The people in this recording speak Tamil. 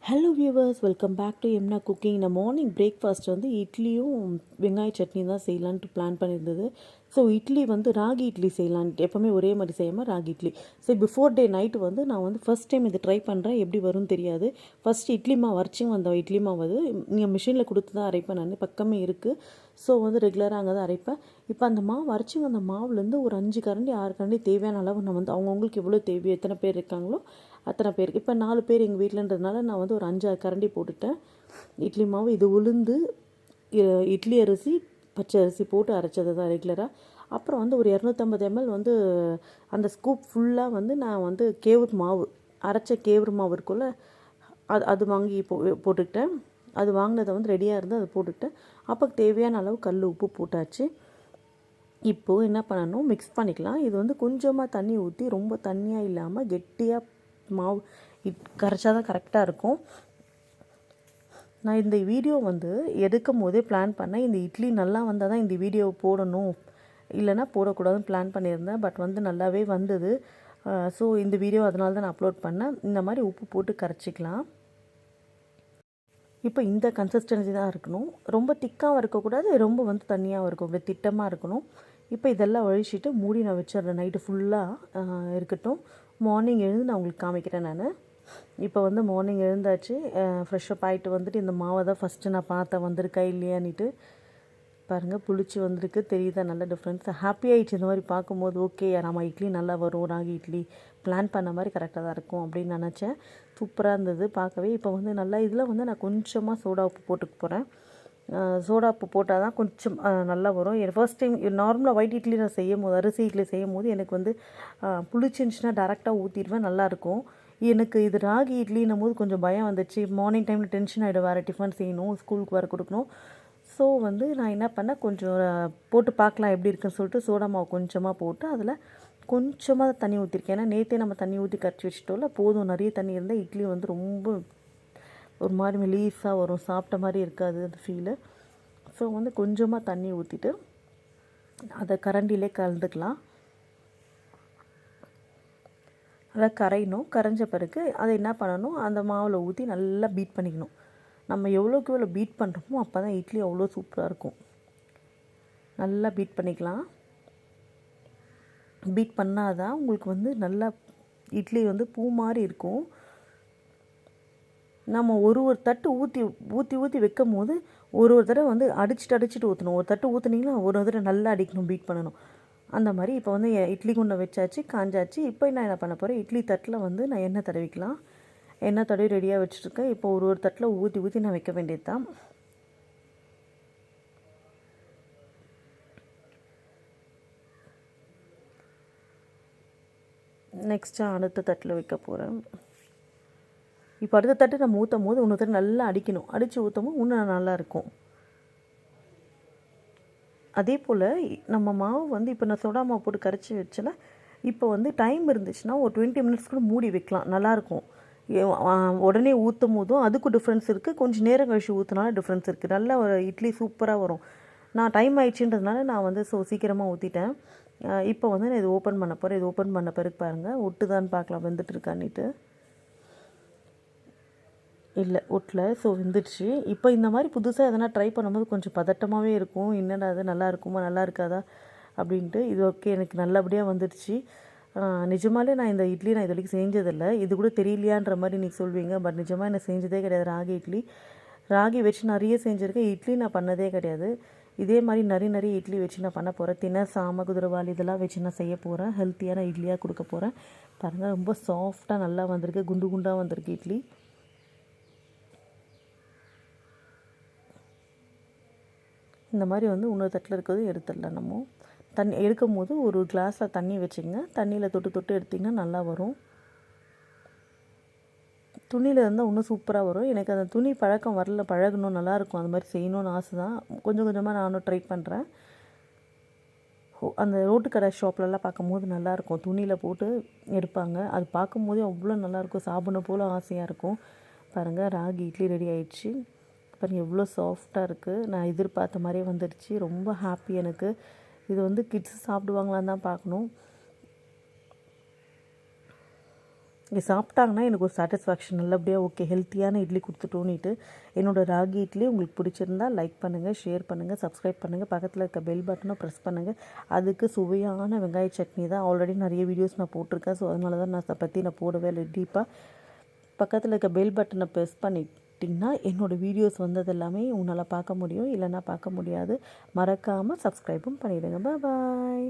Hello viewers, welcome back to எம்னா குக்கிங். இந்த மார்னிங் பிரேக்ஃபாஸ்ட் வந்து இட்லியும் வெங்காய சட்னி தான் செய்யலான்ட்டு பிளான் பண்ணியிருந்தது. ஸோ இட்லி வந்து ராகி இட்லி செய்யலான்ட்டு, எப்போவுமே ஒரே மாதிரி செய்யாமல் ragi idli. So before day night வந்து நான் வந்து ஃபஸ்ட் டைம் இது ட்ரை பண்ணுறேன். எப்படி வரும்னு தெரியாது. ஃபஸ்ட்டு இட்லி மாவு அரைச்சி வந்த இட்லி மாவு அது நீங்கள் மிஷினில் கொடுத்து தான் அரைப்பேன். நான் பக்கமே இருக்குது. ஸோ வந்து ரெகுலராக அங்கே தான் அரைப்பேன். இப்போ அந்த மாவு அரைச்சி வந்த மாவுலேருந்து ஒரு 5 கரண்டி 6 கரண்டி தேவையான அளவு நான் வந்து அவங்கவுங்களுக்கு எவ்வளோ தேவையோ, எத்தனை பேர் இருக்காங்களோ அத்தனை பேருக்கு. இப்போ 4 பேர் எங்கள் வீட்டிலன்றதுனால நான் வந்து ஒரு 5 கரண்டி போட்டுட்டேன் இட்லி மாவு. இது உளுந்து, இட்லி அரிசி, பச்சை அரிசி போட்டு அரைச்சது தான் ரெகுலராக. அப்புறம் வந்து ஒரு 250 ml வந்து அந்த ஸ்கூப் ஃபுல்லாக வந்து நான் வந்து கேவுர் மாவு, அரைச்ச கேவுர் மாவு இருக்குல்ல, அது வாங்கி போட்டுக்கிட்டேன். அது வாங்கினதை வந்து ரெடியாக இருந்து அதை போட்டுக்கிட்டேன். அப்போ தேவையான அளவு கல் உப்பு போட்டாச்சு. இப்போது என்ன பண்ணணும், மிக்ஸ் பண்ணிக்கலாம். இது வந்து கொஞ்சமாக தண்ணி ஊற்றி, ரொம்ப தண்ணியாக இல்லாமல் கெட்டியாக மாவு கரைச்சா தான் கரெக்டாக இருக்கும். நான் இந்த வீடியோ வந்து எடுக்கும் போதே பிளான் பண்ணேன், இந்த இட்லி நல்லா வந்தால் தான் இந்த வீடியோ போடணும், இல்லைனா போடக்கூடாதுன்னு பிளான் பண்ணியிருந்தேன். பட் வந்து நல்லாவே வந்தது. ஸோ இந்த வீடியோ அதனால தான் நான் அப்லோட் பண்ணேன். இந்த மாதிரி உப்பு போட்டு கரைச்சிக்கலாம். இப்போ இந்த கன்சிஸ்டன்சி தான் இருக்கணும். ரொம்ப திக்காகவும் இருக்கக்கூடாது, ரொம்ப வந்து தண்ணியாகவும் இருக்கும், இப்படி திட்டமாக இருக்கணும். இப்போ இதெல்லாம் ஒழிச்சிட்டு மூடி நான் வச்சிடுறேன். நைட்டு ஃபுல்லாக இருக்கட்டும். மார்னிங் எழுந்து நான் உங்களுக்கு காமிக்கிறேன். நான் இப்போ வந்து மார்னிங் எழுந்தாச்சு. ஃப்ரெஷ்ஷப் ஆகிட்டு வந்துட்டு இந்த மாவை தான் ஃபஸ்ட்டு நான் பார்த்தேன் வந்திருக்கா இல்லையான்னுட்டு. பாருங்கள், புளிச்சு வந்திருக்கு, தெரியுதா நல்ல டிஃப்ரென்ஸ். ஹாப்பி ஆகிடுச்சு இந்த மாதிரி பார்க்கும்போது. ஓகே, நம்ம இட்லி நல்லா வரும், ராகி இட்லி பிளான் பண்ண மாதிரி கரெக்டாக தான் இருக்கும் அப்படின்னு நினச்சேன். சூப்பராக இருந்தது பார்க்கவே. இப்போ வந்து நல்லா இதில் வந்து நான் கொஞ்சமாக சோடா உப்பு போட்டுக்க போகிறேன். சோடா உப்பு போட்டால் தான் கொஞ்சம் நல்லா வரும். ஃபர்ஸ்ட் டைம் நார்மலாக ஒயிட் இட்லி நான் செய்யும் போது, அரிசி இட்லி செய்யும் போது எனக்கு வந்து புளிச்சிருந்துச்சுன்னா டேரெக்டாக ஊற்றிடுவேன், நல்லாயிருக்கும். எனக்கு இது ராகி இட்லின்னும் போது கொஞ்சம் பயம் வந்துச்சு. மார்னிங் டைமில் டென்ஷன் ஆகிடும், வேறு டிஃபன் செய்யணும், ஸ்கூலுக்கு வேறு கொடுக்கணும். ஸோ வந்து நான் என்ன பண்ணேன், கொஞ்சம் போட்டு பார்க்கலாம் எப்படி இருக்குன்னு சொல்லிட்டு சோடா மாவு கொஞ்சமாக போட்டு அதில் கொஞ்சமாக தண்ணி ஊற்றிருக்கேன். ஏன்னா நேற்றே நம்ம தண்ணி ஊற்றி கரைச்சி வச்சுட்டோம்ல, போதும். நிறைய தண்ணி இருந்தால் இட்லி வந்து ரொம்ப ஒரு மாதிரி மெலீஸாக வரும், சாப்பிட்ட மாதிரி இருக்காது அந்த ஃபீலு. ஸோ வந்து கொஞ்சமாக தண்ணி ஊற்றிட்டு அதை கரண்டிலே கலந்துக்கலாம். அதை கரையணும். கரைஞ்ச பிறகு அதை என்ன பண்ணணும், அந்த மாவில் ஊற்றி நல்லா பீட் பண்ணிக்கணும். நம்ம எவ்வளோக்கு எவ்வளோ பீட் பண்ணுறோமோ அப்போ தான் இட்லி அவ்வளோ சூப்பராக இருக்கும். நல்லா பீட் பண்ணிக்கலாம். பீட் பண்ணால் தான் உங்களுக்கு வந்து நல்லா இட்லி வந்து பூ மாதிரி இருக்கும். நம்ம ஒரு தட்டு ஊற்றி ஊற்றி ஊற்றி வைக்கும் போது ஒரு தடவை வந்து அடிச்சுட்டு ஊற்றணும். ஒரு தட்டு ஊற்றுனீங்கன்னா ஒரு தடவை நல்லா அடிக்கணும், பீட் பண்ணணும். அந்த மாதிரி இப்போ வந்து இட்லி குண்டை வச்சாச்சு, காஞ்சாச்சு. இப்போ நான் என்ன பண்ண போகிறேன், இட்லி தட்டில் வந்து நான் எண்ணெய் தடவிக்கலாம். எண்ணெய் தடவி ரெடியாக வச்சுருக்கேன். இப்போ ஒரு தட்டில் ஊற்றி ஊற்றி நான் வைக்க வேண்டியது தான். நெக்ஸ்ட்டு அடுத்த தட்டில் வைக்க போகிறேன். இப்போ அடுத்த தட்டு நம்ம ஊற்றும் போது இன்னொரு தட்டு நல்லா அடிக்கணும். அடித்து ஊற்றும் போது இன்னும் நல்லாயிருக்கும். அதே போல் நம்ம மாவு வந்து இப்போ நான் சோடா மாவு போட்டு கரைச்சி வச்சல, இப்போ வந்து டைம் இருந்துச்சுன்னா ஒரு 20 minutes கூட மூடி வைக்கலாம், நல்லாயிருக்கும். உடனே ஊற்றும் போதும் அதுக்கும் டிஃப்ரென்ஸ் இருக்குது, கொஞ்சம் நேரம் கழிச்சு ஊற்றினாலும் டிஃப்ரென்ஸ் இருக்குது. நல்லா ஒரு இட்லி சூப்பராக வரும். நான் டைம் ஆயிடுச்சுன்றதுனால நான் வந்து சீக்கிரமாக ஊற்றிட்டேன். இப்போ வந்து நான் இது ஓப்பன் பண்ண போகிறேன். இது ஓப்பன் பண்ண பிறகு பாருங்கள், ஒட்டுதான்னு பார்க்கலாம் வெந்துட்டு இருக்கான்னுட்டு. இல்லை, ஒட்டல. ஸோ வெந்துடுச்சு. இப்போ இந்த மாதிரி புதுசாக எதனா ட்ரை பண்ணும்போது கொஞ்சம் பதட்டமாகவே இருக்கும். என்னடா அது, நல்லா இருக்குமா நல்லா இருக்காதா அப்படின்ட்டு. இது ஓகே, எனக்கு நல்லபடியாக வந்துடுச்சு. நிஜமாலே நான் இந்த இட்லி நான் இது வரைக்கும் செஞ்சதில்லை. இது கூட தெரியலையான்ற மாதிரி நீங்கள் சொல்வீங்க. பட் நிஜமாக நான் செஞ்சதே கிடையாது ராகி இட்லி. ராகி வச்சு நிறைய செஞ்சுருக்கேன், இட்லி நான் பண்ணதே கிடையாது. இதே மாதிரி நிறைய இட்லி வச்சு நான் பண்ண போகிறேன். தினை, சாமை, குதிரைவாளி இதெல்லாம் வச்சு நான் செய்ய போகிறேன். ஹெல்த்தியான இட்லியாக கொடுக்க போகிறேன். பாருங்கள், ரொம்ப சாஃப்டாக நல்லா வந்திருக்கு, குண்டு குண்டாக வந்திருக்கு இட்லி. இந்த மாதிரி வந்து இன்னொரு தட்டில் இருக்கிறது எடுத்துடலாம். நம்ம தண்ணி எடுக்கும் போது ஒரு கிளாஸில் தண்ணி வச்சுங்க. தண்ணியில் தொட்டு எடுத்திங்கன்னா நல்லா வரும். துணியில் இருந்தால் இன்னும் சூப்பராக வரும். எனக்கு அந்த துணி பழக்கம் வரல, பழகணும், நல்லாயிருக்கும். அந்த மாதிரி செய்யணும்னு ஆசை தான். கொஞ்சம் கொஞ்சமாக நானும் ட்ரை பண்ணுறேன். அந்த ரோட்டு கடை ஷாப்லலாம் பார்க்கும்போது நல்லாயிருக்கும், துணியில் போட்டு எடுப்பாங்க. அது பார்க்கும்போதே அவ்வளோ நல்லாயிருக்கும், சாப்பிடணும் போல் ஆசையாக இருக்கும். பாருங்கள், ராகி இட்லி ரெடி ஆயிடுச்சு. பாருங்கள் எவ்வளோ சாஃப்டாக இருக்குது. நான் எதிர்பார்த்த மாதிரியே வந்துடுச்சு. ரொம்ப ஹாப்பி எனக்கு. இது வந்து கிட்ஸ் சாப்பிடுவாங்களான்னு தான் பார்க்கணும். இங்கே சாப்பிட்டாங்கன்னா எனக்கு ஒரு சாட்டிஸ்ஃபேக்ஷன், நல்லபடியாக ஓகே ஹெல்த்தியான இட்லி கொடுத்துட்டோன்னிட்டு. என்னோடய ராகி இட்லி உங்களுக்கு பிடிச்சிருந்தா லைக் பண்ணுங்கள், ஷேர் பண்ணுங்கள், சப்ஸ்கிரைப் பண்ணுங்கள், பக்கத்தில் இருக்க பெல் பட்டனை ப்ரெஸ் பண்ணுங்கள். அதுக்கு சுவையான வெங்காய சட்னி தான் ஆல்ரெடி நிறைய வீடியோஸ் நான் போட்டிருக்கேன். ஸோ அதனால தான் நான் அதை பற்றி நான் போடவே இல்லை டீப்பாக. பக்கத்தில் இருக்க பெல் பட்டனை ப்ரெஸ் பண்ணிட்டிங்கன்னா என்னோடய வீடியோஸ் வந்தது எல்லாமே உன்னால் பார்க்க முடியும், இல்லைன்னா பார்க்க முடியாது. மறக்காமல் சப்ஸ்கிரைபும் பண்ணிவிடுங்க. பாய்.